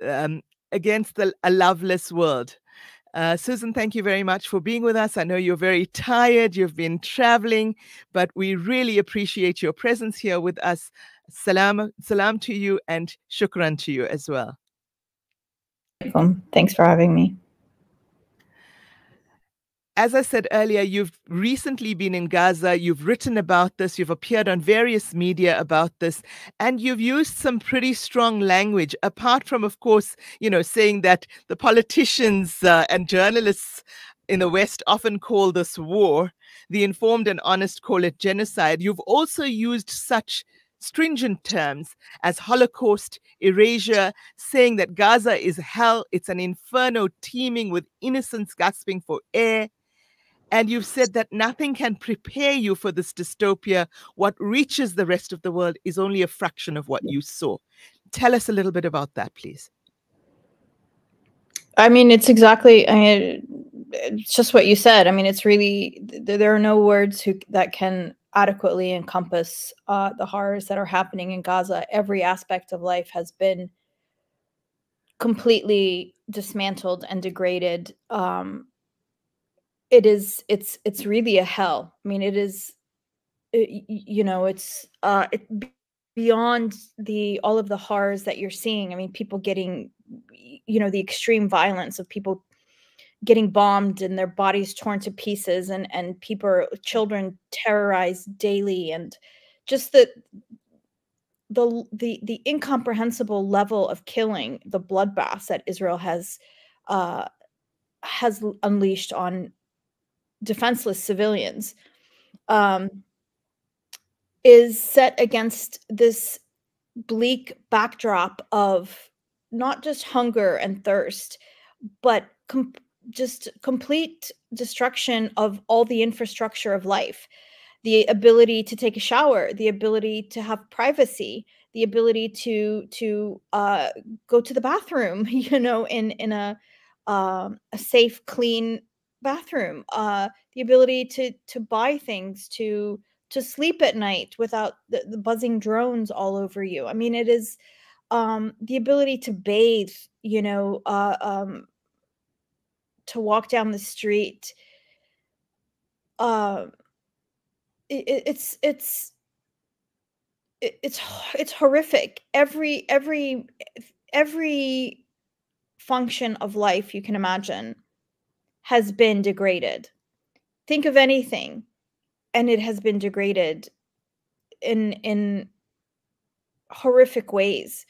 um, against a loveless world. Susan, thank you very much for being with us. I know you're very tired, you've been traveling, but we really appreciate your presence here with us. Salam to you and shukran to you as well. Thanks for having me. As I said earlier, you've recently been in Gaza, you've written about this, you've appeared on various media about this, and you've used some pretty strong language, apart from, of course, saying that the politicians and journalists in the West often call this war. The informed and honest call it genocide. You've also used such stringent terms as Holocaust, erasure, saying that Gaza is hell, it's an inferno teeming with innocents gasping for air. And you've said that nothing can prepare you for this dystopia. What reaches the rest of the world is only a fraction of what you saw. Tell us a little bit about that, please. I mean, it's exactly, it's just what you said. I mean, it's really, there are no words that can adequately encompass the horrors that are happening in Gaza. Every aspect of life has been completely dismantled and degraded. It's really a hell. I mean, it is, it's beyond all of the horrors that you're seeing. I mean, people getting, the extreme violence of people getting bombed and their bodies torn to pieces, and children terrorized daily, and just the incomprehensible level of killing, the bloodbaths that Israel has unleashed on defenseless civilians, is set against this bleak backdrop of not just hunger and thirst, but just complete destruction of all the infrastructure of life. The ability to take a shower, the ability to have privacy, the ability to go to the bathroom, in a safe, clean bathroom, the ability to buy things, to sleep at night without the buzzing drones all over you. I mean, it is the ability to bathe, to walk down the street. It's horrific. Every function of life you can imagine has been degraded. Think of anything, and it has been degraded in horrific ways.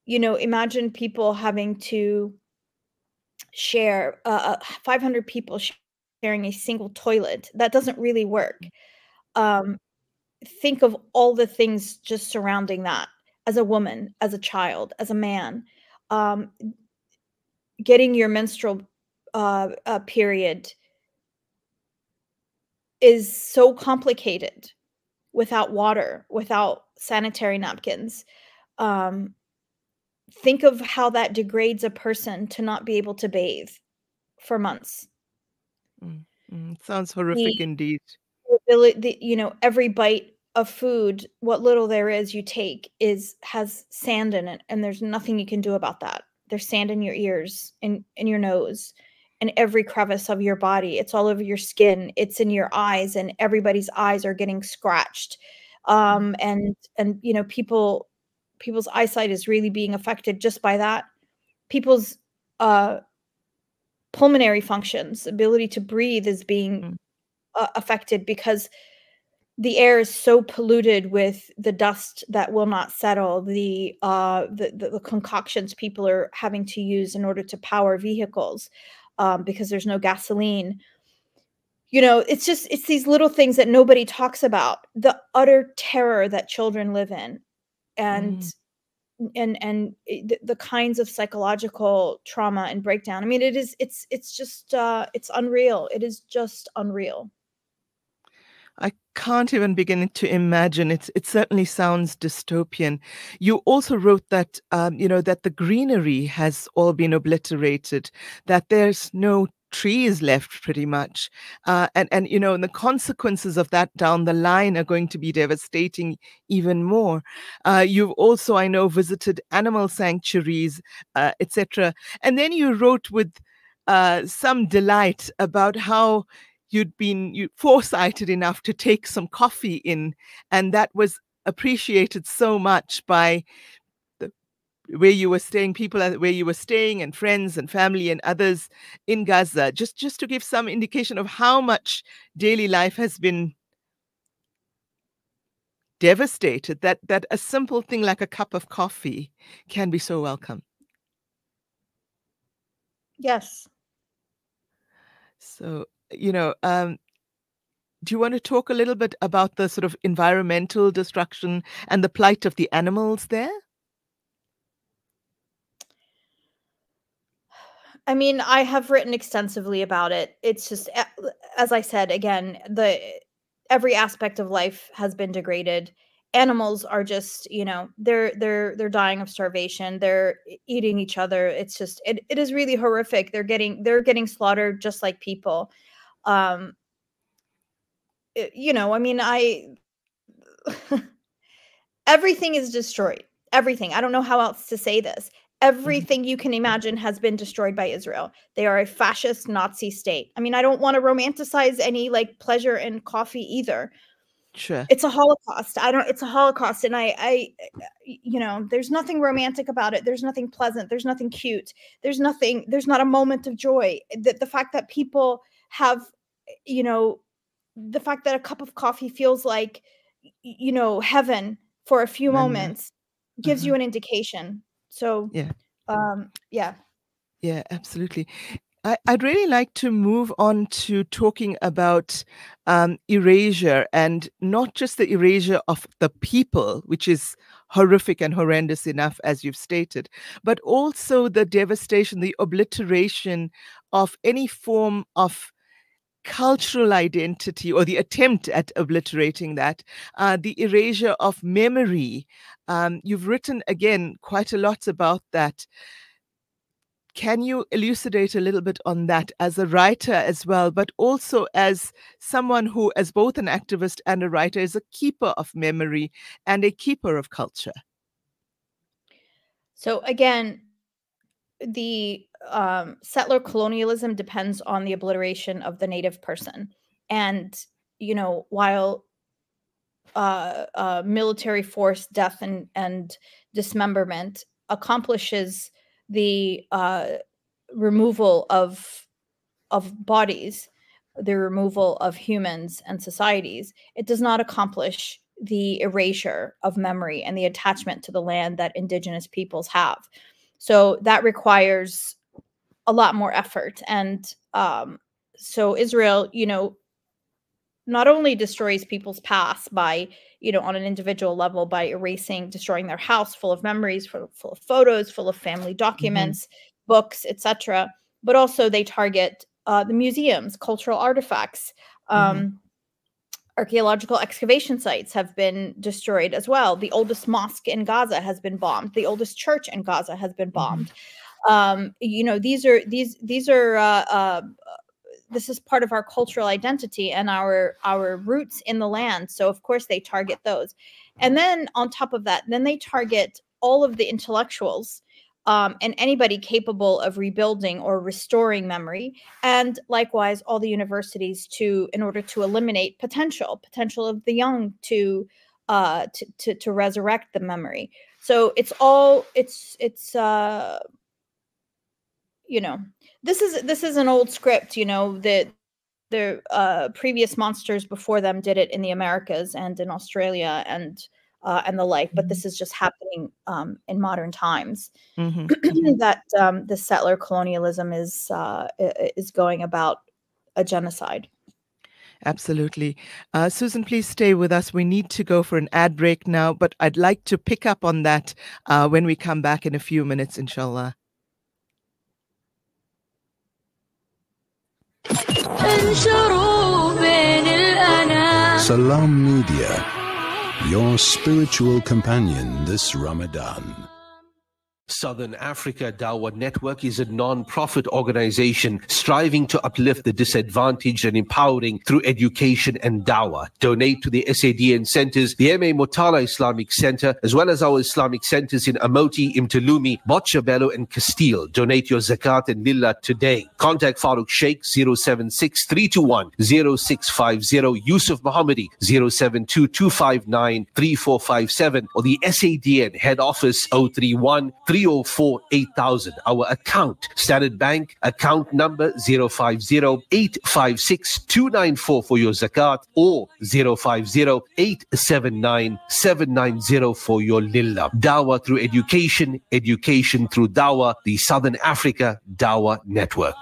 Imagine people having to share 500 people sharing a single toilet. That doesn't really work. Think of all the things just surrounding that. As a woman, as a child, as a man, getting your menstrual period is so complicated without water, without sanitary napkins. Think of how that degrades a person to not be able to bathe for months. Sounds horrific indeed. Every bite of food, what little there is you take has sand in it, and there's nothing you can do about that. There's sand in your ears, in your nose, in every crevice of your body. It's all over your skin. It's in your eyes, and everybody's eyes are getting scratched. And people's eyesight is really being affected just by that. People's pulmonary functions, ability to breathe, is being affected because the air is so polluted with the dust that will not settle, the concoctions people are having to use in order to power vehicles, because there's no gasoline. It's these little things that nobody talks about. The utter terror that children live in, and the kinds of psychological trauma and breakdown. I mean, it's just unreal. It is just unreal. I can't even begin to imagine. It certainly sounds dystopian. You also wrote that, that the greenery has all been obliterated, that there's no trees left pretty much. And and the consequences of that down the line are going to be devastating even more. You've also, I know, visited animal sanctuaries, etc. And then you wrote with some delight about how you foresighted enough to take some coffee in, and that was appreciated so much by the where you were staying, where you were staying, and friends and family and others in Gaza. Just to give some indication of how much daily life has been devastated, that a simple thing like a cup of coffee can be so welcome. Yes. So, do you want to talk a little bit about the sort of environmental destruction and the plight of the animals there? I mean, I have written extensively about it. It's just, as I said, again, every aspect of life has been degraded. Animals are just, they're dying of starvation. They're eating each other. It's just, it is really horrific. They're getting slaughtered just like people. Um, I mean, everything is destroyed. Everything. I don't know how else to say this. Mhm. Everything you can imagine has been destroyed by Israel. They are a fascist Nazi state. I mean, I don't want to romanticize any like pleasure in coffee either. Sure. It's a Holocaust. It's a Holocaust. And there's nothing romantic about it. There's nothing pleasant. There's nothing cute. There's not a moment of joy. The fact that people have, you know, the fact that a cup of coffee feels like, heaven for a few And moments gives uh-huh. you an indication. So, Yeah. yeah. Yeah, absolutely. I'd really like to move on to talking about erasure, and not just the erasure of the people, which is horrific and horrendous enough, as you've stated, but also the devastation, the obliteration of any form of cultural identity, or the attempt at obliterating that, the erasure of memory. You've written again quite a lot about that. Can you elucidate a little bit on that as a writer as well, but also as someone who, as both an activist and a writer, is a keeper of memory and a keeper of culture? So again, the settler colonialism depends on the obliteration of the native person. And, while military force death and dismemberment accomplishes the removal of bodies, the removal of humans and societies, it does not accomplish the erasure of memory and the attachment to the land that indigenous peoples have. So that requires a lot more effort. And so Israel, not only destroys people's past by, on an individual level, by destroying their house full of memories, full of photos, full of family Mhm, documents, books, etc., but also they target the museums, cultural artifacts. mhm, Archaeological excavation sites have been destroyed as well. The oldest mosque in Gaza has been bombed. The oldest church in Gaza has been mhm, bombed. These are this is part of our cultural identity and our roots in the land. So of course they target those. And then on top of that, then they target all of the intellectuals, and anybody capable of rebuilding or restoring memory, and likewise all the universities, in order to eliminate potential of the young to resurrect the memory. So you know this is an old script. The previous monsters before them did it in the Americas and in Australia and the like, but mhm, this is just happening in modern times. mhm, mhm. That the settler colonialism is going about a genocide. Absolutely. Susan, please stay with us. We need to go for an ad break now, but I'd like to pick up on that when we come back in a few minutes, inshallah. Salam Media, your spiritual companion this Ramadan. Southern Africa Dawa Network is a non-profit organization striving to uplift the disadvantaged and empowering through education and dawah. Donate to the SADN centers, the M.A. Motala Islamic Center, as well as our Islamic centers in Amoti, Imtalumi, Botshabelo and Castile. Donate your zakat and lillah today. Contact Farooq Sheikh 076-321-0650, Yusuf Mohammadi 072-259-3457, or the SADN head office 031 304 8000. Our account, Standard Bank, account number 050-856-294 for your zakat, or 050-879-790 for your lillah. Dawah through education, education through dawah, the Southern Africa Dawah Network.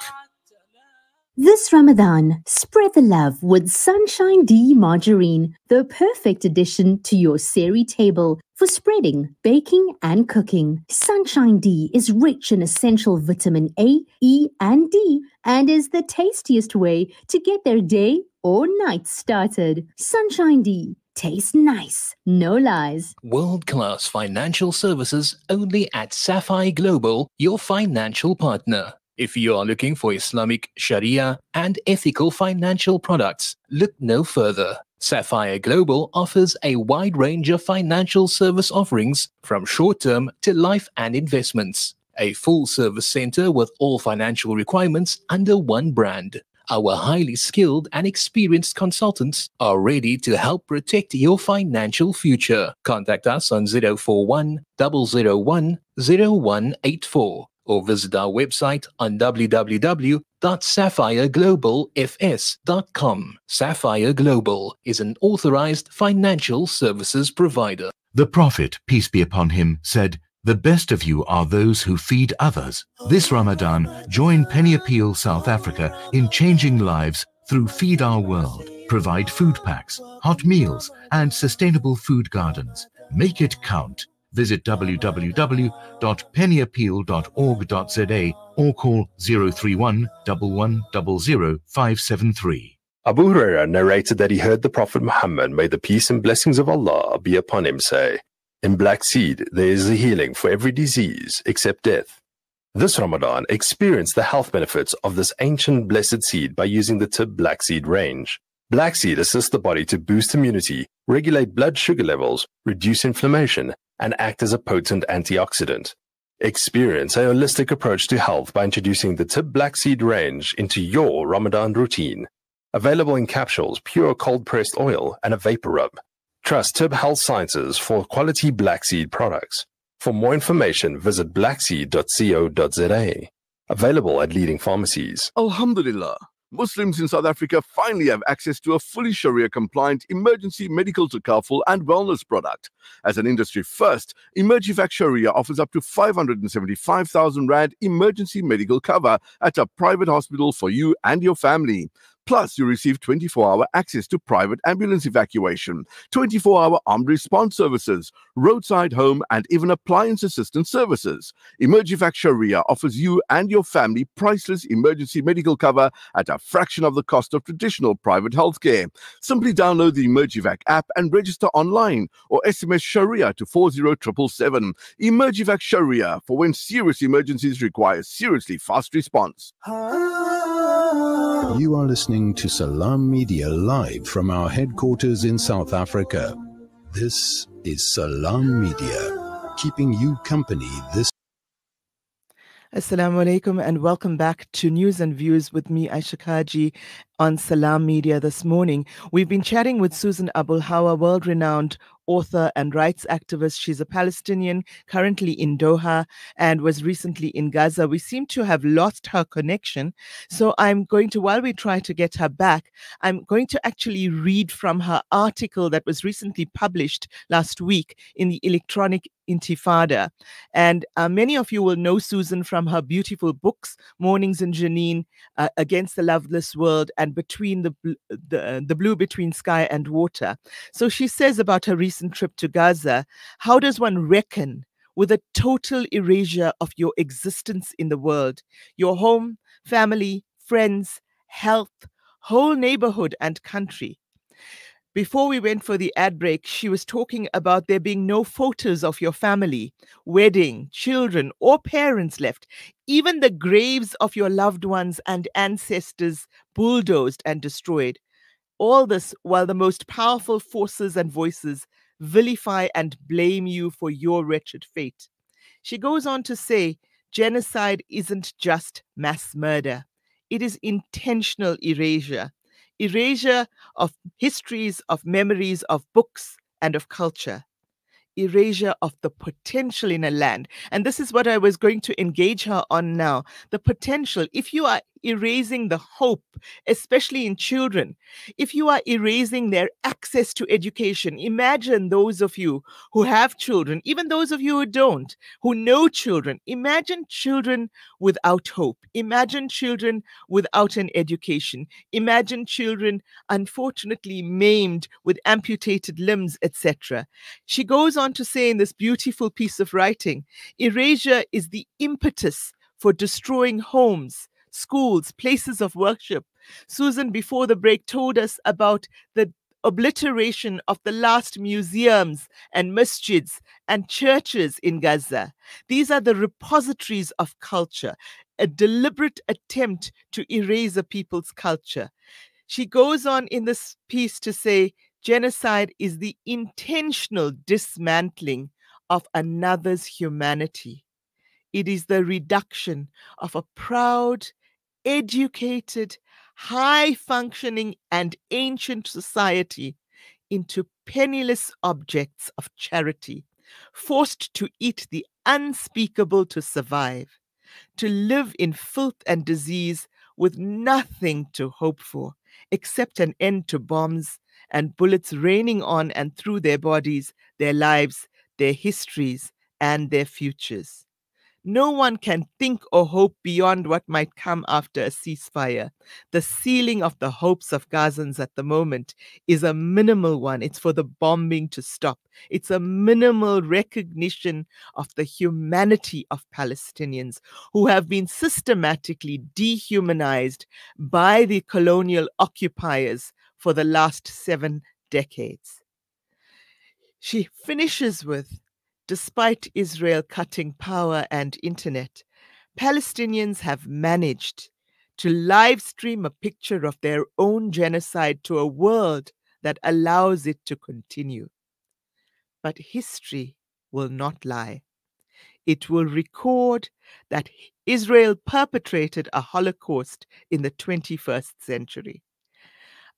This Ramadan, spread the love with Sunshine D margarine, the perfect addition to your seri table for spreading, baking and cooking. Sunshine D is rich in essential vitamin A, E and D and is the tastiest way to get their day or night started. Sunshine D. Tastes nice, no lies. World-class financial services only at Sapphire Global, your financial partner. If you are looking for Islamic, Sharia, and ethical financial products, look no further. Sapphire Global offers a wide range of financial service offerings from short-term to life and investments. A full-service center with all financial requirements under one brand. Our highly skilled and experienced consultants are ready to help protect your financial future. Contact us on 041 001 0184. or visit our website on www.sapphireglobalfs.com. Sapphire Global is an authorized financial services provider. The Prophet, peace be upon him, said, "The best of you are those who feed others." This Ramadan, join Penny Appeal South Africa in changing lives through Feed Our World. Provide food packs, hot meals, and sustainable food gardens. Make it count. Visit www.pennyappeal.org.za or call 031 1100 573. Abu Huraira narrated that he heard the Prophet Muhammad, may the peace and blessings of Allah be upon him, say, "In black seed there is a healing for every disease except death." This Ramadan, experience the health benefits of this ancient blessed seed by using the Tib Black Seed range. Black seed assists the body to boost immunity, regulate blood sugar levels, reduce inflammation, and act as a potent antioxidant. Experience a holistic approach to health by introducing the Tib Black Seed range into your Ramadan routine. Available in capsules, pure cold-pressed oil, and a vapor rub. Trust Tib Health Sciences for quality black seed products. For more information, visit blackseed.co.za. Available at leading pharmacies. Alhamdulillah. Muslims in South Africa finally have access to a fully Sharia-compliant emergency medical takaful and wellness product. As an industry first, Emergivac Sharia offers up to 575,000 Rand emergency medical cover at a private hospital for you and your family. Plus, you receive 24-hour access to private ambulance evacuation, 24-hour armed response services, roadside home, and even appliance assistance services. Emergivac Sharia offers you and your family priceless emergency medical cover at a fraction of the cost of traditional private healthcare. Simply download the Emergivac app and register online or SMS Sharia to 40777. Emergivac Sharia, for when serious emergencies require seriously fast response. You are listening to Salam Media live from our headquarters in South Africa. This is Salam Media, keeping you company this. Assalamu alaikum and welcome back to News and Views with me, Aisha Kaji, on Salam Media this morning. We've been chatting with Susan Abdulhawa, world-renowned author and rights activist. She's a Palestinian, currently in Doha, and was recently in Gaza. We seem to have lost her connection. So I'm going to, while we try to get her back, I'm going to actually read from her article that was recently published last week in the Electronic Intifada. And many of you will know Susan from her beautiful books, Mornings in Jenin, Against the Loveless World, and Between the Blue Between Sky and Water. So she says about her recent trip to Gaza, how does one reckon with a total erasure of your existence in the world, your home, family, friends, health, whole neighborhood and country? Before we went for the ad break, she was talking about there being no photos of your family, wedding, children, or parents left. Even the graves of your loved ones and ancestors bulldozed and destroyed. All this while the most powerful forces and voices vilify and blame you for your wretched fate. She goes on to say, genocide isn't just mass murder. It is intentional erasure. Erasure of histories, of memories, of books, and of culture. Erasure of the potential in a land. And this is what I was going to engage her on now. The potential. If you are erasing the hope, especially in children, if you are erasing their access to education, imagine those of you who have children, even those of you who don't, who know children, imagine children without hope. Imagine children without an education. Imagine children, unfortunately, maimed with amputated limbs, etc. She goes on to say in this beautiful piece of writing, erasure is the impetus for destroying homes, schools, places of worship. Susan, before the break, told us about the obliteration of the last museums and masjids and churches in Gaza. These are the repositories of culture, a deliberate attempt to erase a people's culture. She goes on in this piece to say, genocide is the intentional dismantling of another's humanity. It is the reduction of a proud, educated, high-functioning, and ancient society into penniless objects of charity, forced to eat the unspeakable to survive, to live in filth and disease with nothing to hope for except an end to bombs and bullets raining on and through their bodies, their lives, their histories, and their futures. No one can think or hope beyond what might come after a ceasefire. The ceiling of the hopes of Gazans at the moment is a minimal one. It's for the bombing to stop. It's a minimal recognition of the humanity of Palestinians who have been systematically dehumanized by the colonial occupiers for the last 7 decades. She finishes with, despite Israel cutting power and internet, Palestinians have managed to live stream a picture of their own genocide to a world that allows it to continue. But history will not lie. It will record that Israel perpetrated a Holocaust in the 21st century.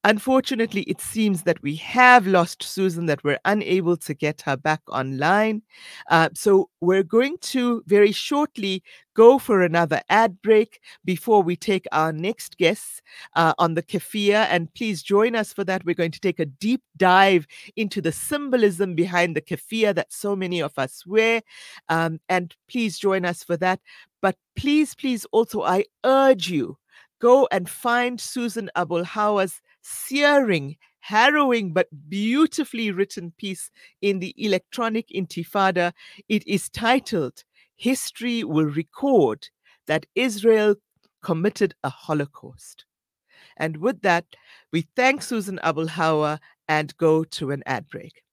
Unfortunately, it seems that we have lost Susan, that we're unable to get her back online. So we're going to very shortly go for another ad break before we take our next guests on the keffiyeh. And please join us for that. We're going to take a deep dive into the symbolism behind the keffiyeh that so many of us wear. And please join us for that. But please also, I urge you, go and find Susan Abdulhawa's searing, harrowing, but beautifully written piece in the Electronic Intifada. It is titled, History Will Record That Israel Committed a Holocaust. And with that, we thank Susan Abdulhawa and go to an ad break.